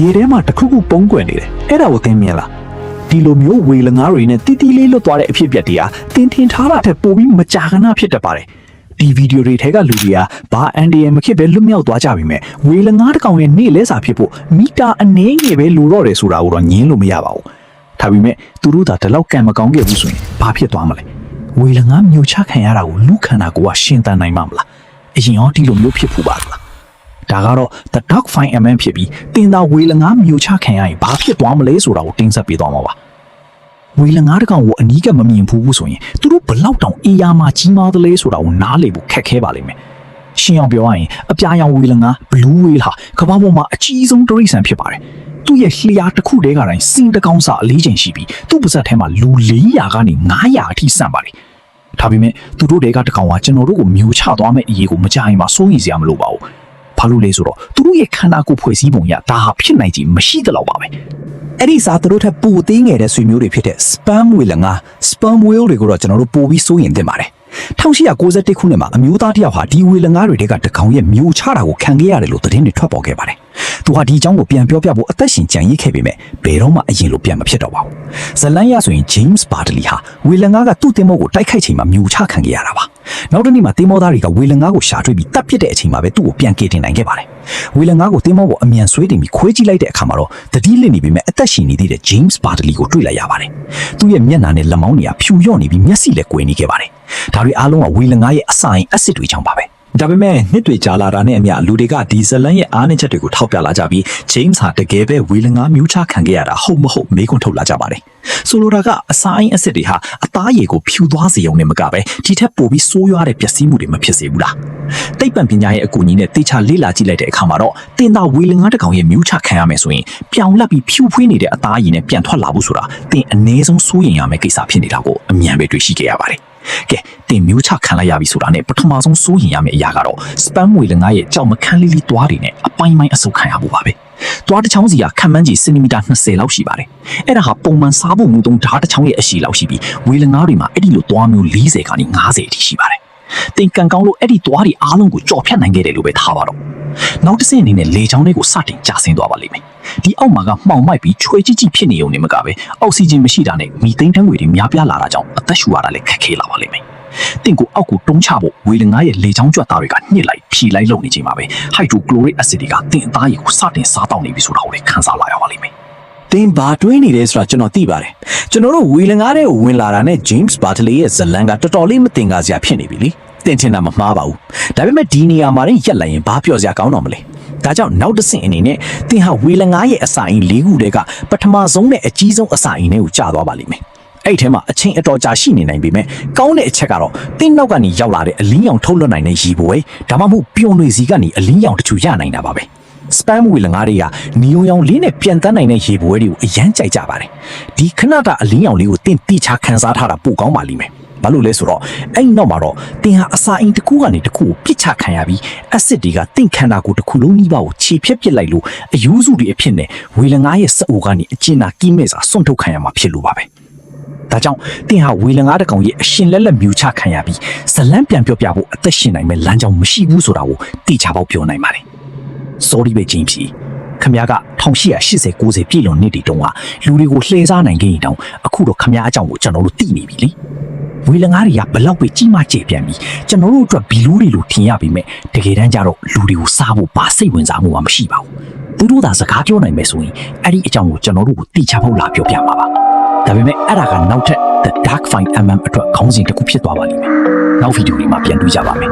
ရေထဲမှာတစ်ခုခုပုံကွယ်နေတယ်အဲ့ဒါကိုသင်မြင်လားဒီလိုမျိုးဝေလငါးတွေနဲ့တီတီလေးလွတ်သွားတဲ့အဖြစ်အပျက်တွေကတင်ထင်ထားတာထက်ပိုပြီးမကြာခဏဖြစ်တတ်ပါတယ်ဒီဗီဒီယိုတွေထဲကလူတွေကဘာအန်ဒီယမ်မဖြစ်ပဲလွတ်မြောက်သွားကြပြီမဲ့ဝေလငါးတစ်ကောင်ရဲ့နေ့လဲစာဖြစ်ဖို့မီတာအနည်းငယ်ပဲလိုတော့တယ်ဆိုတာကိုတော့ငင်းလို့မရပါဘူးဒါပေမဲ့သူတို့သာဒီလောက်ကံမကောင်းခဲ့ဘူးဆိုရင်ဘာဖြစ်သွားမလဲဝေလငါးမျိုးချခံရတာကိုလူခန္ဓာကိုယ်ကရှင်းတန်နိုင်မှာမလားအရင်ရောဒီလိုမျိုးဖြစ်ဖို့ပါလားဒါကတော့ The Dog Find a Man ဖြစ်ပြီးတင်သာဝေလငါးမျိုးချခံရရင်ဘာဖြစ်သွားမလဲဆိုတာကိုတင်ဆက်ပေးသွားမှာပါဝေလငါးတကောင်ကိုအနီးကမမြင်ဘူးဆိုရင်သူတို့ဘလောက်တောင်အေးရမှာကြီးမားသလဲဆိုတာကိုနားလေဖို့ခက်ခဲပါလိမ့်မယ်ရှင်းအောင်ပြောရရင်အပြာရောင်ဝေလငါး Blue Whale ဟာကမ္ဘာပေါ်မှာအကြီးဆုံးတိရစ္ဆာန်ဖြစ်ပါတယ်သူ့ရဲ့လျှာတစ်ခုတည်းကတိုင်းစင်တကောင်စာအလေးချိန်ရှိပြီးသူ့ပါးစပ်ထဲမှာလူ400ကနေ900အထိဆန့်ပါတယ်ဒါပေမဲ့သူတို့တွေကတကောင်ကကျွန်တော်တို့ကိုမျိုးချသွားမဲ့အရေးကိုမကြိုင်မှာစိုးရိမ်စရာမလိုပါဘူးဘာလို့လဲဆိုတော့သူတို့ရဲ့ခန္ဓာကိုယ်ဖွဲ့စည်းပုံရဒါဟာဖြစ်နိုင်ခြင်းမရှိသလောက်ပါပဲအဲ့ဒီစားသူတို့ထက်ပိုသေးငယ်တဲ့ဆွေမျိုးတွေဖြစ်တဲ့ sperm whale ငါ sperm whale တွေကိုတော့ကျွန်တော်တို့ပိုပြီးစိုးရင်သင့်ပါတယ်1891ခုနှစ်မှာအမျိုးသားတစ်ယောက်ဟာဒီဝေလငါးတွေကတကောင်ရဲ့မျိုးချတာကိုခံခဲ့ရတယ်လို့သတင်းတွေထွက်ပေါ်ခဲ့ပါတယ်။သူဟာဒီအကြောင်းကိုပြန်ပြောပြဖို့အသက်ရှင်ကြံရစ်ခဲ့ပေမဲ့ဘယ်တော့မှအရင်လိုပြန်မဖြစ်တော့ပါဘူး။ဇလန်ရဆိုရင် James Bartley ဟာဝေလငါးကသူ့တင်မောကိုတိုက်ခိုက်ချိန်မှာမျိုးချခံခဲ့ရတာပါ။နောက်တစ်နေ့မှာတင်မောသားတွေကဝေလငါးကိုရှာတွေ့ပြီးတပ်ပစ်တဲ့အချိန်မှာပဲသူ့ကိုပြန်ကယ်တင်နိုင်ခဲ့ပါတယ်။ဝေလငါးကိုတင်မောပေါ်အမြန်ဆွဲတင်ပြီးခွဲကြည့်လိုက်တဲ့အခါမှာတော့တတိလစ်နေပေမဲ့အသက်ရှင်နေသေးတဲ့ James Bartley ကိုတွေ့လိုက်ရပါတယ်။သူ့ရဲ့မျက်နှာနဲ့လက်မောင်းတွေကဖြူလျော့နေပြီးမျက်စိလည်းကွယ်နေခဲ့ပါတယ်။ဒါတွေအားလုံးကဝေလငါးရဲ့အစာအိမ်အက်ဆစ်တွေကြောင့်ပါပဲဒါပေမဲ့နှစ်တွေကြာလာတာနဲ့အမျှလူတွေကဒီဇလန်ရဲ့အားနည်းချက်တွေကိုထောက်ပြလာကြပြီး James ဟာတကယ်ပဲဝေလငါးမျိုးချခံခဲ့ရတာဟုတ်မဟုတ်မေးခွန်းထုတ်လာကြပါတယ်ဆိုလိုတာကအစာအိမ်အက်ဆစ်တွေဟာအသားရည်ကိုဖြူသွားစေုံနဲ့မကပဲဒီထက်ပိုပြီးဆိုးရွားတဲ့ပျက်စီးမှုတွေမဖြစ်စေဘူးလားသိပ္ပံပညာရဲ့အကူအညီနဲ့တေချာလေ့လာကြည့်လိုက်တဲ့အခါမှာတော့တင်သာဝေလငါးတစ်ကောင်ရဲ့မျိုးချခံရမယ်ဆိုရင်ပြောင်လက်ပြီးဖြူဖွေးနေတဲ့အသားရည်နဲ့ပြန်ထွက်လာဖို့ဆိုတာတင်အနည်းဆုံးစိုးရိမ်ရမယ့်ကိစ္စဖြစ်နေတာကိုအမြန်ပဲတွေ့ရှိခဲ့ရပါတယ်ကဲတင်မျိုးချခံလိုက်ရပြီဆိုတာနဲ့ပထမဆုံးစိုးရင်ရမယ့်အရာကတော့ spam ဝေလငါးရဲ့ကြောက်မခန်းလေးသွားတွေနဲ့အပိုင်းပိုင်းအဆုပ်ခံရဖို့ပါပဲသွားတစ်ချောင်းစီကခန့်မှန်းကြီးစင်တီမီတာ20လောက်ရှိပါတယ်အဲ့ဒါဟာပုံမှန်စားဖို့မူသုံးဓာတ်တစ်ချောင်းရဲ့အရှည်လောက်ရှိပြီးဝေလငါးတွေမှာအဲ့ဒီလိုသွားမျိုး40ကနေ50အထိရှိပါတယ်တင်ကန်ကောင်းလို့အဲ့ဒီသွားတွေအားလုံးကိုကြော်ဖြတ်နိုင်ခဲ့တယ်လို့ပဲထားပါတော့နောက်တစ်ဆင့်အနေနဲ့လေချောင်းတွေကိုစတင်ကျဆင်းသွားပါလိမ့်မယ်ဒီအောက်မှာကမှောင်မိုက်ပြီးချွေကြည့်ကြည့်ဖြစ်နေုံနဲ့မကပဲအောက်ဆီဂျင်မရှိတာနဲ့မီသိန်းတန်းငွေတွေများပြားလာတာကြောင့်အသက်ရှူရတာလည်းခက်ခဲလာပါလိမ့်မယ်တင်ကိုအောက်ကိုတုံးချဖို့ဝေလငါးရဲ့လေချောင်းကြွက်သားတွေကညှစ်လိုက်ဖြီလိုက်လုံနေချိန်မှာပဲဟိုက်ဒရိုကလိုရစ်အက်ဆစ်တွေကတင်အသားရည်ကိုစတင်စားတောက်နေပြီဆိုတာကိုလည်းခန်းစားလာရပါလိမ့်မယ်တင်ဘာတွေးနေလဲဆိုတာကျွန်တော်သိပါတယ်ကျွန်တော်တို့ဝေလငါးတွေကိုဝင်လာတာနဲ့ James Bartley ရဲ့ဇလန်ကတော်တော်လေးမတင်ကားစရာဖြစ်နေပြီလေတင်ထင်တာမမှားပါဘူးဒါပေမဲ့ဒီနေရာမှာရက်လိုက်ရင်ဘာပြောစရာကောင်းတော့မလဲဒါကြောင့်နောက်တစ်ဆင့်အနေနဲ့တင်ဟာဝေလငါးရဲ့အစာအိမ်၄ခုတည်းကပထမဆုံးနဲ့အကြီးဆုံးအစာအိမ်တွေကိုကြာသွားပါလိမ့်မယ်အဲ့ထဲမှာအချင်းအတော်ကြာရှိနေနိုင်ပေမဲ့ကောင်းတဲ့အချက်ကတော့တင်းနောက်ကနေရောက်လာတဲ့အလင်းရောင်ထုတ်လွှတ်နိုင်တဲ့ရေပွဲဒါမှမဟုတ်ပျော်ရွှေစီကနေအလင်းရောင်တချို့ရနိုင်တာပါပဲ spam ဝေလငါးတွေကနီယိုရောင်လေးနဲ့ပြန်တန်းနိုင်တဲ့ရေပွဲတွေကိုအရန်ကြိုက်ကြပါတယ်ဒီခဏတာအလင်းရောင်လေးကိုတင်းတိချခံစားထားတာပိုကောင်းပါလိမ့်မယ်ဘာလို့လဲဆိုတော့အဲ့ဒီနောက်မှာတော့တင်ဟာအစာအိမ်တစ်ခုကနေတစ်ခုကိုပြစ်ချခံရပြီးအက်ဆစ်တွေကတင့်ခန္ဓာကိုယ်တစ်ခုလုံးနှီးပါကိုခြေဖြတ်ပစ်လိုက်လို့အယူစုတွေအဖြစ်နဲ့ဝေလငါးရဲ့စအိုကနေအကျဉ်းနာကီးမဲ့စာစွန့်ထုတ်ခံရမှာဖြစ်လို့ပါပဲဒါကြောင့်တင်ဟာဝေလငါးတကောင်ရဲ့အရှင်လက်လက်မျိုးချခံရပြီးဇလန်းပြန်ပြောပြဖို့အသက်ရှင်နိုင်မဲ့လမ်းကြောင်းမရှိဘူးဆိုတာကိုတိကျပေါက်ပြောနိုင်ပါတယ် sorry ပဲချင်းပြီခမရက1880 90ပြည့်လွန်နှစ်တီတုန်းကလူတွေကိုလှည့်စားနိုင်ခဲ့ရင်တောင်အခုတော့ခမရအကြောင်းကိုကျွန်တော်တို့သိနေပြီလေဝေလငါးတွေကဘလောက်ပဲကြီးမားကျယ်ပြန့်ပြီးကျွန်တော်တို့အတွက်ဘီလူးတွေလိုထင်ရပေမဲ့တကယ်တမ်းကျတော့လူတွေကိုစားဖို့ပါစိတ်ဝင်စားမှုမှမရှိပါဘူးသူတို့သာစကားပြောနိုင်မယ်ဆိုရင်အဲ့ဒီအကြောင်းကိုကျွန်တော်တို့ကိုသိချဖို့လာပြောပြမှာပါဒါပေမဲ့အဲ့ဒါကနောက်ထပ် The Dog Find a Man အတွက်ခေါင်းစဉ်တစ်ခုဖြစ်သွားပါလိမ့်မယ်နောက်ဗီဒီယိုလေးမှာပြန်တွေ့ကြပါမယ်